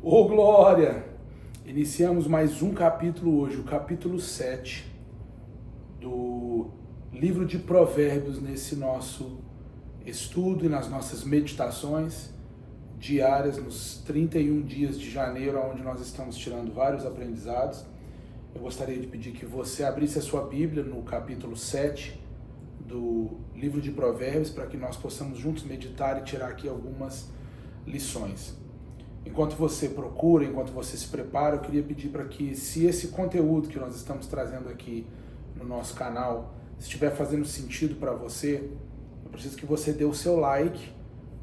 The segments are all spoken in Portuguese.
Ô glória! Iniciamos mais um capítulo hoje, o capítulo 7 do livro de Provérbios, nesse nosso estudo e nas nossas meditações diárias nos 31 dias de janeiro, onde nós estamos tirando vários aprendizados. Eu gostaria de pedir que você abrisse a sua Bíblia no capítulo 7 do livro de Provérbios, para que nós possamos juntos meditar e tirar aqui algumas lições. Enquanto você procura, enquanto você se prepara, eu queria pedir para que, se esse conteúdo que nós estamos trazendo aqui no nosso canal estiver fazendo sentido para você, eu preciso que você dê o seu like,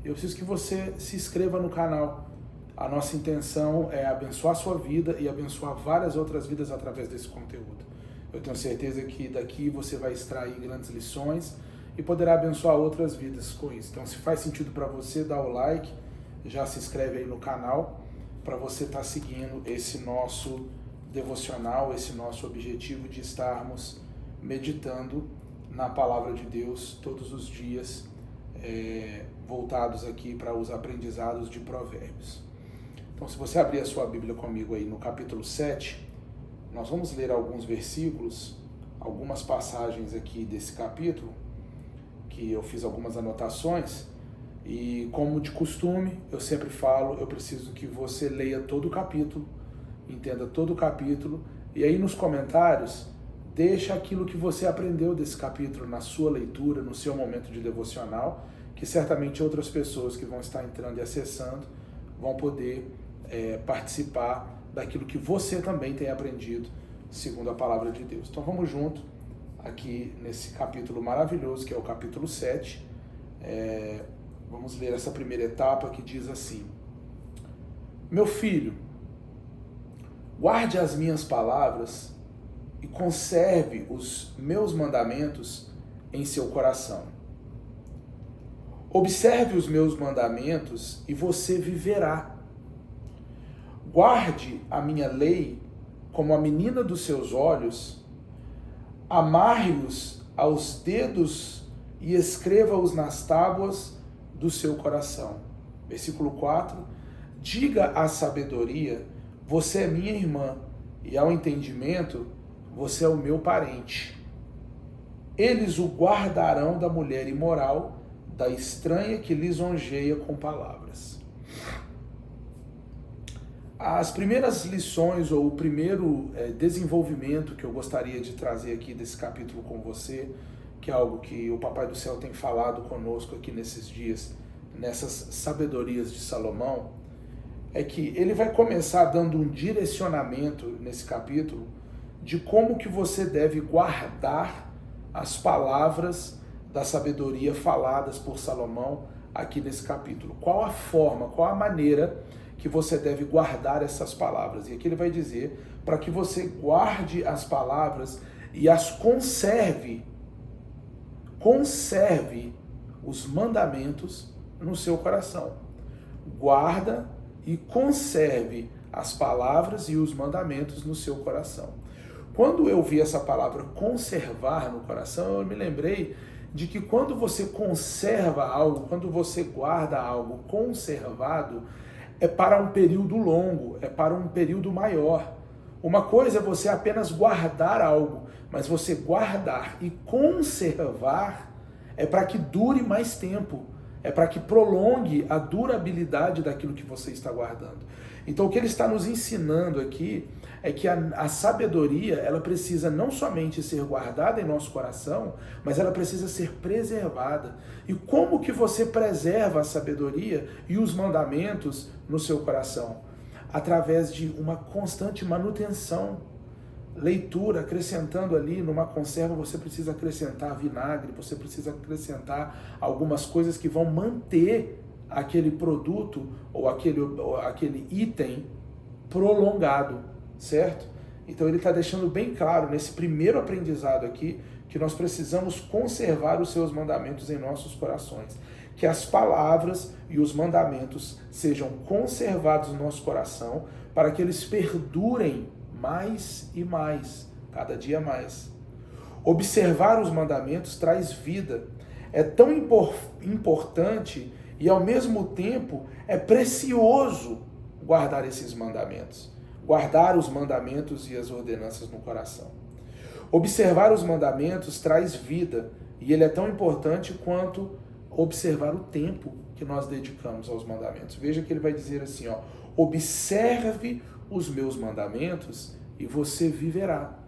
eu preciso que você se inscreva no canal. A nossa intenção é abençoar a sua vida e abençoar várias outras vidas através desse conteúdo. Eu tenho certeza que daqui você vai extrair grandes lições e poderá abençoar outras vidas com isso. Então, se faz sentido para você, dá o like, já se inscreve aí no canal para você estar seguindo esse nosso devocional, esse nosso objetivo de estarmos meditando na palavra de Deus todos os dias, voltados aqui para os aprendizados de Provérbios. Então, se você abrir a sua Bíblia comigo aí no capítulo 7, nós vamos ler alguns versículos, algumas passagens aqui desse capítulo, que eu fiz algumas anotações. E como de costume, eu sempre falo, eu preciso que você leia todo o capítulo, entenda todo o capítulo, e aí nos comentários, deixa aquilo que você aprendeu desse capítulo na sua leitura, no seu momento de devocional, que certamente outras pessoas que vão estar entrando e acessando vão poder participar daquilo que você também tem aprendido, segundo a palavra de Deus. Então vamos junto aqui nesse capítulo maravilhoso, que é o capítulo 7, vamos ler essa primeira etapa que diz assim: Meu filho, guarde as minhas palavras e conserve os meus mandamentos em seu coração. Observe os meus mandamentos e você viverá. Guarde a minha lei como a menina dos seus olhos, amarre-os aos dedos e escreva-os nas tábuas do seu coração. Versículo 4, diga à sabedoria, você é minha irmã, e ao entendimento, você é o meu parente. Eles o guardarão da mulher imoral, da estranha que lisonjeia com palavras. As primeiras lições, ou o primeiro desenvolvimento que eu gostaria de trazer aqui desse capítulo com você, que é algo que o Papai do Céu tem falado conosco aqui nesses dias, nessas sabedorias de Salomão, é que ele vai começar dando um direcionamento nesse capítulo de como que você deve guardar as palavras da sabedoria faladas por Salomão aqui nesse capítulo. Qual a forma, qual a maneira que você deve guardar essas palavras? E aqui ele vai dizer para que você guarde as palavras e as conserve os mandamentos no seu coração. Guarda e conserve as palavras e os mandamentos no seu coração. Quando eu vi essa palavra conservar no coração, eu me lembrei de que quando você conserva algo, quando você guarda algo conservado, é para um período longo, é para um período maior. Uma coisa é você apenas guardar algo, mas você guardar e conservar é para que dure mais tempo, é para que prolongue a durabilidade daquilo que você está guardando. Então o que ele está nos ensinando aqui é que a sabedoria, ela precisa não somente ser guardada em nosso coração, mas ela precisa ser preservada. E como que você preserva a sabedoria e os mandamentos no seu coração? Através de uma constante manutenção, leitura, acrescentando ali numa conserva, você precisa acrescentar vinagre, você precisa acrescentar algumas coisas que vão manter aquele produto ou aquele item prolongado, certo? Então ele está deixando bem claro nesse primeiro aprendizado aqui que nós precisamos conservar os seus mandamentos em nossos corações. Que as palavras e os mandamentos sejam conservados no nosso coração para que eles perdurem mais e mais, cada dia mais. Observar os mandamentos traz vida. É tão importante e ao mesmo tempo é precioso guardar esses mandamentos. Guardar os mandamentos e as ordenanças no coração. Observar os mandamentos traz vida, e ele é tão importante quanto observar o tempo que nós dedicamos aos mandamentos. Veja que ele vai dizer assim, ó, observe os meus mandamentos e você viverá.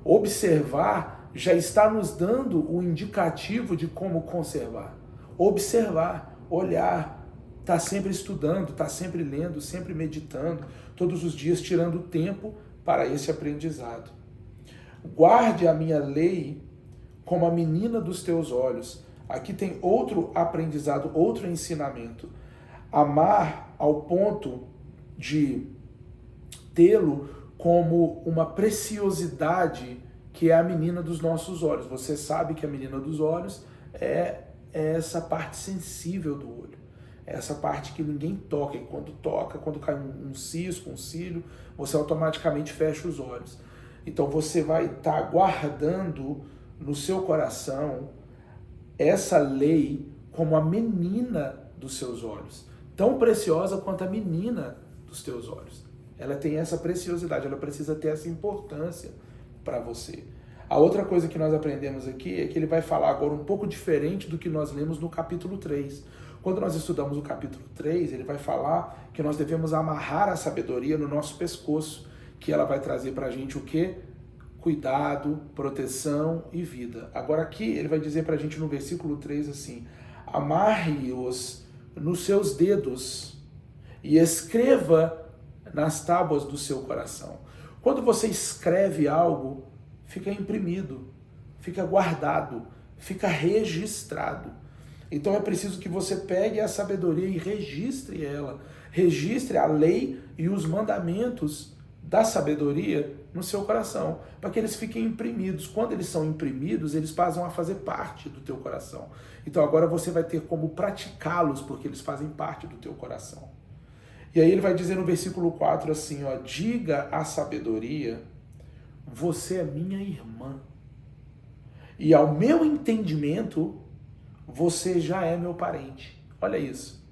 Observar já está nos dando o indicativo de como conservar. Observar, olhar, está sempre estudando, está sempre lendo, sempre meditando, todos os dias tirando tempo para esse aprendizado. Guarde a minha lei como a menina dos teus olhos. Aqui tem outro aprendizado, outro ensinamento. Amar ao ponto de tê-lo como uma preciosidade que é a menina dos nossos olhos. Você sabe que a menina dos olhos é essa parte sensível do olho. É essa parte que ninguém toca, e quando cai um cisco, um cílio, você automaticamente fecha os olhos. Então você vai estar guardando no seu coração essa lei como a menina dos seus olhos, tão preciosa quanto a menina dos teus olhos. Ela tem essa preciosidade, ela precisa ter essa importância para você. A outra coisa que nós aprendemos aqui é que ele vai falar agora um pouco diferente do que nós lemos no capítulo 3. Quando nós estudamos o capítulo 3, ele vai falar que nós devemos amarrar a sabedoria no nosso pescoço, que ela vai trazer para a gente o quê? Cuidado, proteção e vida. Agora aqui ele vai dizer para a gente no versículo 3 assim, amarre-os nos seus dedos e escreva nas tábuas do seu coração. Quando você escreve algo, fica imprimido, fica guardado, fica registrado. Então é preciso que você pegue a sabedoria e registre ela. Registre a lei e os mandamentos da sabedoria no seu coração, para que eles fiquem imprimidos. Quando eles são imprimidos, eles passam a fazer parte do teu coração. Então agora você vai ter como praticá-los, porque eles fazem parte do teu coração. E aí ele vai dizer no versículo 4 assim, ó, diga à sabedoria, você é minha irmã, e ao meu entendimento, você já é meu parente. Olha isso.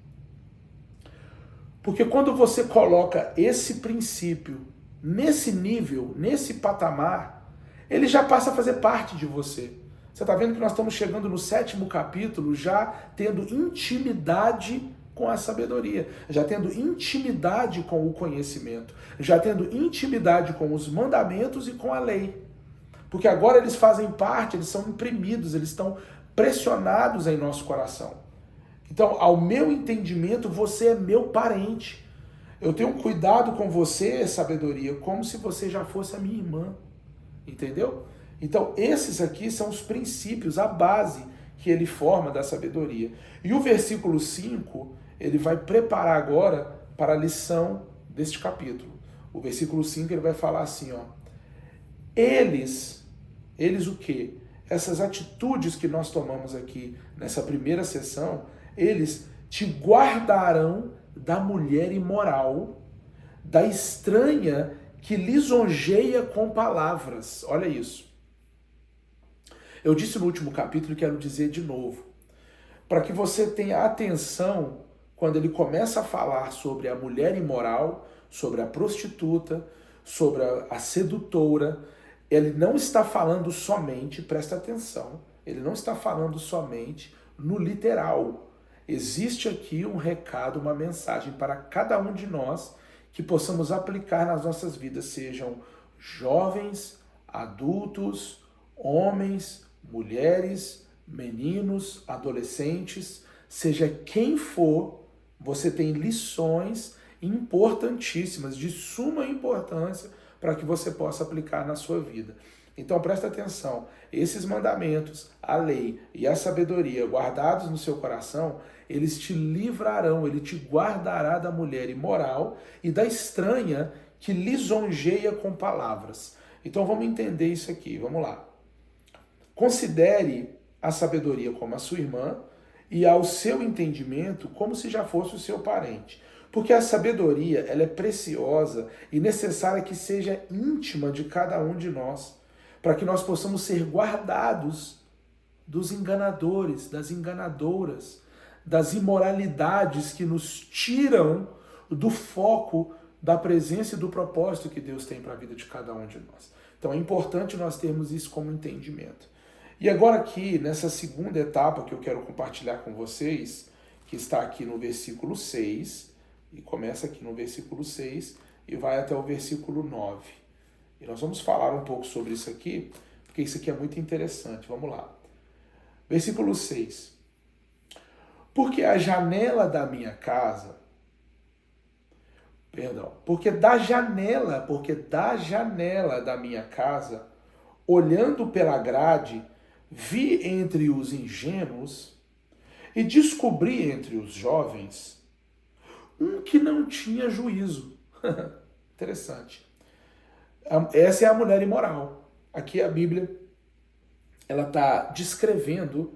Porque quando você coloca esse princípio nesse nível, nesse patamar, ele já passa a fazer parte de você. Você está vendo que nós estamos chegando no 7º capítulo, já tendo intimidade com a sabedoria, já tendo intimidade com o conhecimento, já tendo intimidade com os mandamentos e com a lei. Porque agora eles fazem parte, eles são imprimidos, eles estão pressionados em nosso coração. Então, ao meu entendimento, você é meu parente. Eu tenho um cuidado com você, sabedoria, como se você já fosse a minha irmã. Entendeu? Então, esses aqui são os princípios, a base que ele forma da sabedoria. E o versículo 5, ele vai preparar agora para a lição deste capítulo. O versículo 5, ele vai falar assim, ó. Eles o quê? Essas atitudes que nós tomamos aqui nessa primeira sessão, eles te guardarão da mulher imoral, da estranha que lisonjeia com palavras. Olha isso. Eu disse no último capítulo e quero dizer de novo. Para que você tenha atenção quando ele começa a falar sobre a mulher imoral, sobre a prostituta, sobre a sedutora, ele não está falando somente, presta atenção, ele não está falando somente no literal. Existe aqui um recado, uma mensagem para cada um de nós que possamos aplicar nas nossas vidas, sejam jovens, adultos, homens, mulheres, meninos, adolescentes, seja quem for, você tem lições importantíssimas, de suma importância, para que você possa aplicar na sua vida. Então presta atenção, esses mandamentos, a lei e a sabedoria guardados no seu coração, eles te livrarão, ele te guardará da mulher imoral e da estranha que lisonjeia com palavras. Então vamos entender isso aqui, vamos lá. Considere a sabedoria como a sua irmã e ao seu entendimento como se já fosse o seu parente. Porque a sabedoria, ela é preciosa e necessária que seja íntima de cada um de nós, para que nós possamos ser guardados dos enganadores, das enganadoras, das imoralidades que nos tiram do foco da presença e do propósito que Deus tem para a vida de cada um de nós. Então é importante nós termos isso como entendimento. E agora aqui, nessa segunda etapa que eu quero compartilhar com vocês, que está aqui no versículo 6, e começa aqui no versículo 6 e vai até o versículo 9. E nós vamos falar um pouco sobre isso aqui, porque isso aqui é muito interessante. Vamos lá. Versículo 6. Porque a janela da minha casa, porque da janela da minha casa, olhando pela grade, vi entre os ingênuos e descobri entre os jovens um que não tinha juízo. Interessante. Essa é a mulher imoral. Aqui a Bíblia ela está descrevendo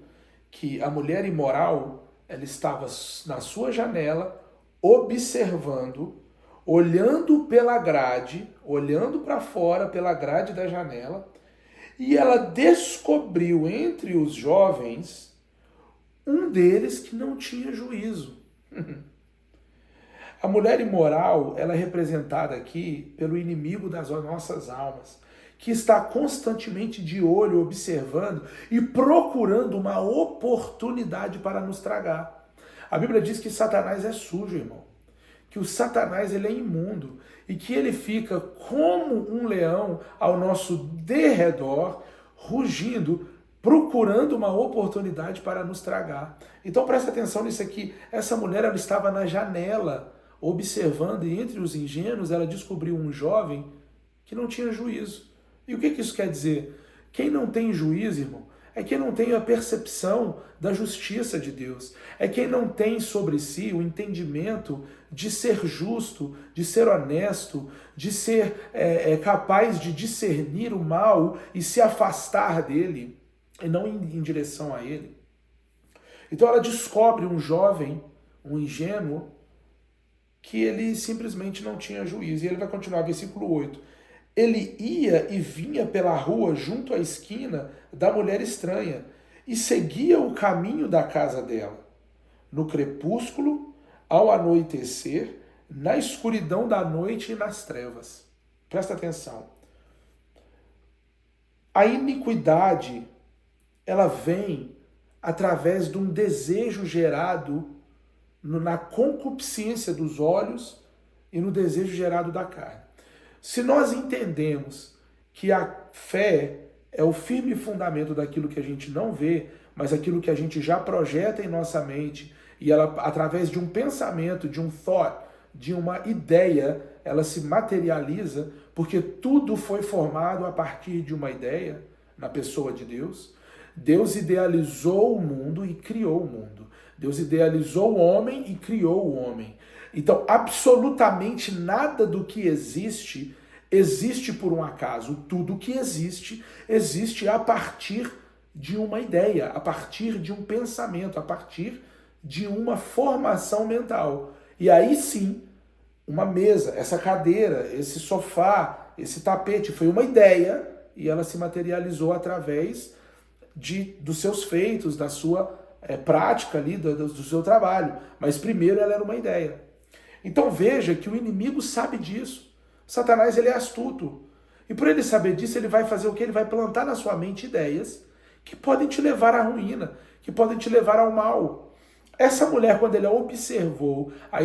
que a mulher imoral ela estava na sua janela observando, olhando pela grade, olhando para fora pela grade da janela, e ela descobriu entre os jovens um deles que não tinha juízo. A mulher imoral, ela é representada aqui pelo inimigo das nossas almas, que está constantemente de olho, observando e procurando uma oportunidade para nos tragar. A Bíblia diz que Satanás é sujo, irmão. Que o Satanás ele é imundo e que ele fica como um leão ao nosso derredor, rugindo, procurando uma oportunidade para nos tragar. Então presta atenção nisso aqui. Essa mulher ela estava na janela, observando, e entre os ingênuos ela descobriu um jovem que não tinha juízo. E o que isso quer dizer? Quem não tem juízo, irmão, é quem não tem a percepção da justiça de Deus. É quem não tem sobre si o entendimento de ser justo, de ser honesto, de ser capaz de discernir o mal e se afastar dele, e não em direção a ele. Então ela descobre um jovem, um ingênuo, que ele simplesmente não tinha juízo. E ele vai continuar, versículo 8. Ele ia e vinha pela rua junto à esquina da mulher estranha e seguia o caminho da casa dela. No crepúsculo, ao anoitecer, na escuridão da noite e nas trevas. Presta atenção. A iniquidade, ela vem através de um desejo gerado na concupiscência dos olhos e no desejo gerado da carne. Se nós entendemos que a fé é o firme fundamento daquilo que a gente não vê, mas aquilo que a gente já projeta em nossa mente, e ela, através de um pensamento, de um thought, de uma ideia, ela se materializa, porque tudo foi formado a partir de uma ideia na pessoa de Deus. Deus idealizou o mundo e criou o mundo. Deus idealizou o homem e criou o homem. Então, absolutamente nada do que existe, existe por um acaso. Tudo que existe, existe a partir de uma ideia, a partir de um pensamento, a partir de uma formação mental. E aí sim, uma mesa, essa cadeira, esse sofá, esse tapete, foi uma ideia e ela se materializou através dos seus feitos, da sua prática ali, do seu trabalho. Mas primeiro ela era uma ideia. Então veja que o inimigo sabe disso. Satanás ele é astuto. E por ele saber disso, ele vai fazer o quê? Ele vai plantar na sua mente ideias que podem te levar à ruína, que podem te levar ao mal. Essa mulher, quando ela observou a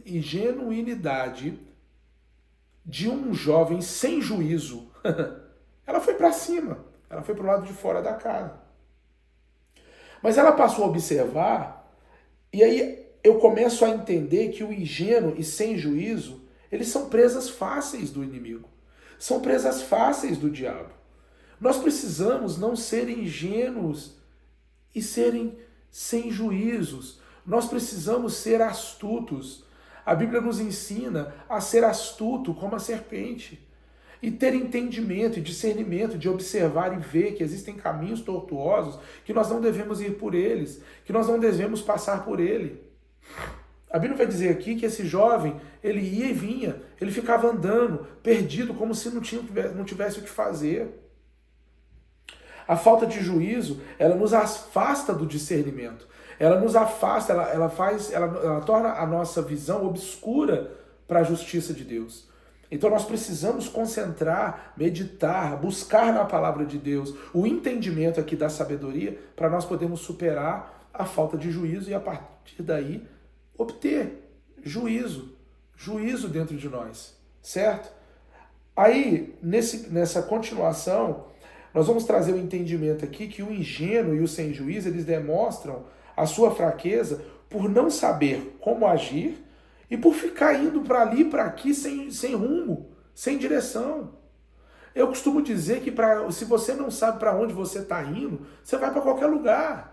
ingenuidade de um jovem sem juízo, ela foi para cima, ela foi para o lado de fora da casa. Mas ela passou a observar, e aí eu começo a entender que o ingênuo e sem juízo, eles são presas fáceis do inimigo. São presas fáceis do diabo. Nós precisamos não ser ingênuos e serem sem juízos. Nós precisamos ser astutos. A Bíblia nos ensina a ser astuto como a serpente. E ter entendimento e discernimento de observar e ver que existem caminhos tortuosos que nós não devemos ir por eles, que nós não devemos passar por ele. A Bíblia vai dizer aqui que esse jovem, ele ia e vinha, ele ficava andando, perdido, como se não tivesse o que fazer. A falta de juízo, ela nos afasta do discernimento. ela nos afasta, ela torna a nossa visão obscura para a justiça de Deus. Então nós precisamos concentrar, meditar, buscar na palavra de Deus o entendimento aqui da sabedoria para nós podermos superar a falta de juízo e a partir daí obter juízo dentro de nós, certo? Aí, nessa continuação, nós vamos trazer o entendimento aqui que o ingênuo e o sem juízo, eles demonstram a sua fraqueza por não saber como agir e por ficar indo para ali e para aqui sem rumo, sem direção. Eu costumo dizer que se você não sabe para onde você está indo, você vai para qualquer lugar.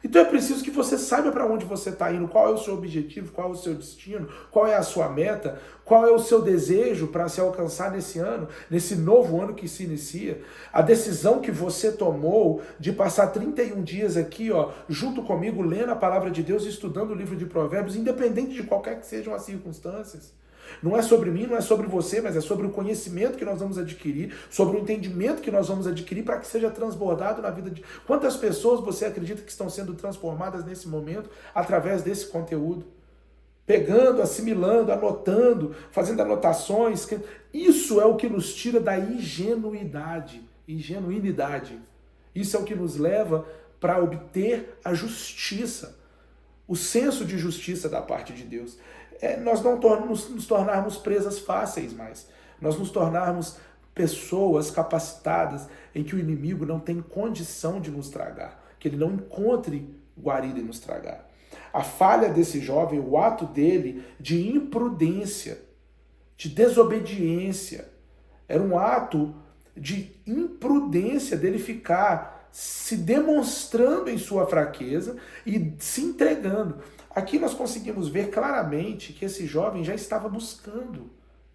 Então é preciso que você saiba para onde você está indo, qual é o seu objetivo, qual é o seu destino, qual é a sua meta, qual é o seu desejo para se alcançar nesse ano, nesse novo ano que se inicia. A decisão que você tomou de passar 31 dias aqui, junto comigo, lendo a palavra de Deus e estudando o livro de Provérbios, independente de qualquer que sejam as circunstâncias. Não é sobre mim, não é sobre você, mas é sobre o conhecimento que nós vamos adquirir, sobre o entendimento que nós vamos adquirir para que seja transbordado na vida de... Quantas pessoas você acredita que estão sendo transformadas nesse momento através desse conteúdo? Pegando, assimilando, anotando, fazendo anotações. Isso é o que nos tira da ingenuidade. Isso é o que nos leva para obter a justiça, o senso de justiça da parte de Deus. Nós não nos tornarmos presas fáceis mais. Nós nos tornarmos pessoas capacitadas em que o inimigo não tem condição de nos tragar, que ele não encontre guarida em nos tragar. A falha desse jovem, o ato dele de imprudência, de desobediência, era um ato de imprudência dele ficar se demonstrando em sua fraqueza e se entregando. Aqui nós conseguimos ver claramente que esse jovem já estava buscando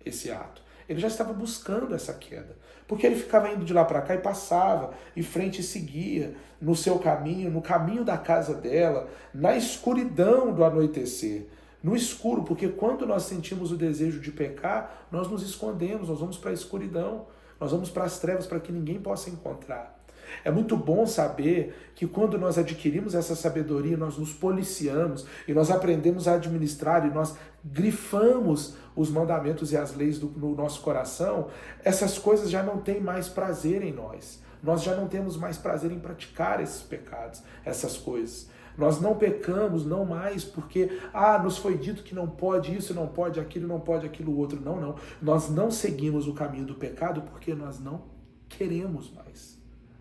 esse ato. Ele já estava buscando essa queda. Porque ele ficava indo de lá para cá e passava, em frente e seguia no seu caminho, no caminho da casa dela, na escuridão do anoitecer. No escuro, porque quando nós sentimos o desejo de pecar, nós nos escondemos, nós vamos para a escuridão, nós vamos para as trevas para que ninguém possa encontrar. É muito bom saber que quando nós adquirimos essa sabedoria, nós nos policiamos e nós aprendemos a administrar e nós grifamos os mandamentos e as leis no nosso coração, essas coisas já não têm mais prazer em nós. Nós já não temos mais prazer em praticar esses pecados, essas coisas. Nós não pecamos, não mais porque, nos foi dito que não pode isso, não pode aquilo outro. Não. Nós não seguimos o caminho do pecado porque nós não queremos mais.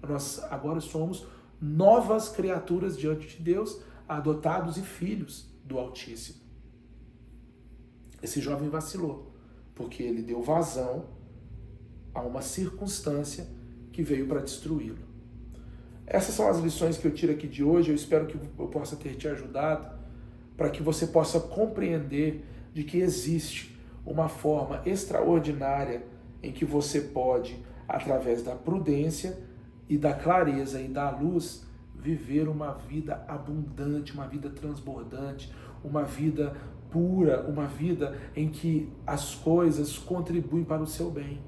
Nós agora somos novas criaturas diante de Deus, adotados e filhos do Altíssimo. Esse jovem vacilou, porque ele deu vazão a uma circunstância que veio para destruí-lo. Essas são as lições que eu tiro aqui de hoje. Eu espero que eu possa ter te ajudado para que você possa compreender de que existe uma forma extraordinária em que você pode, através da prudência e da clareza e da luz, viver uma vida abundante, uma vida transbordante, uma vida pura, uma vida em que as coisas contribuem para o seu bem.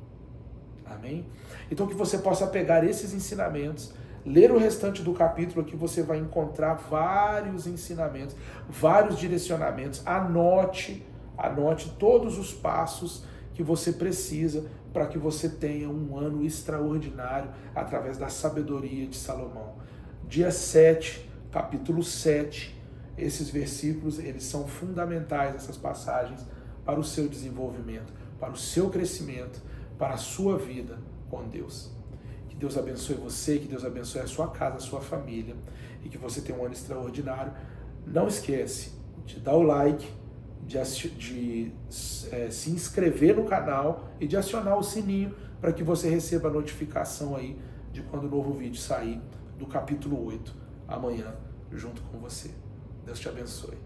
Amém? Então que você possa pegar esses ensinamentos, ler o restante do capítulo, que você vai encontrar vários ensinamentos, vários direcionamentos. Anote todos os passos que você precisa para que você tenha um ano extraordinário através da sabedoria de Salomão. Dia 7, capítulo 7, esses versículos, eles são fundamentais, essas passagens, para o seu desenvolvimento, para o seu crescimento, para a sua vida com Deus. Que Deus abençoe você, que Deus abençoe a sua casa, a sua família, e que você tenha um ano extraordinário. Não esquece de dar o like, de se inscrever no canal e de acionar o sininho para que você receba a notificação aí de quando o novo vídeo sair do capítulo 8 amanhã junto com você. Deus te abençoe.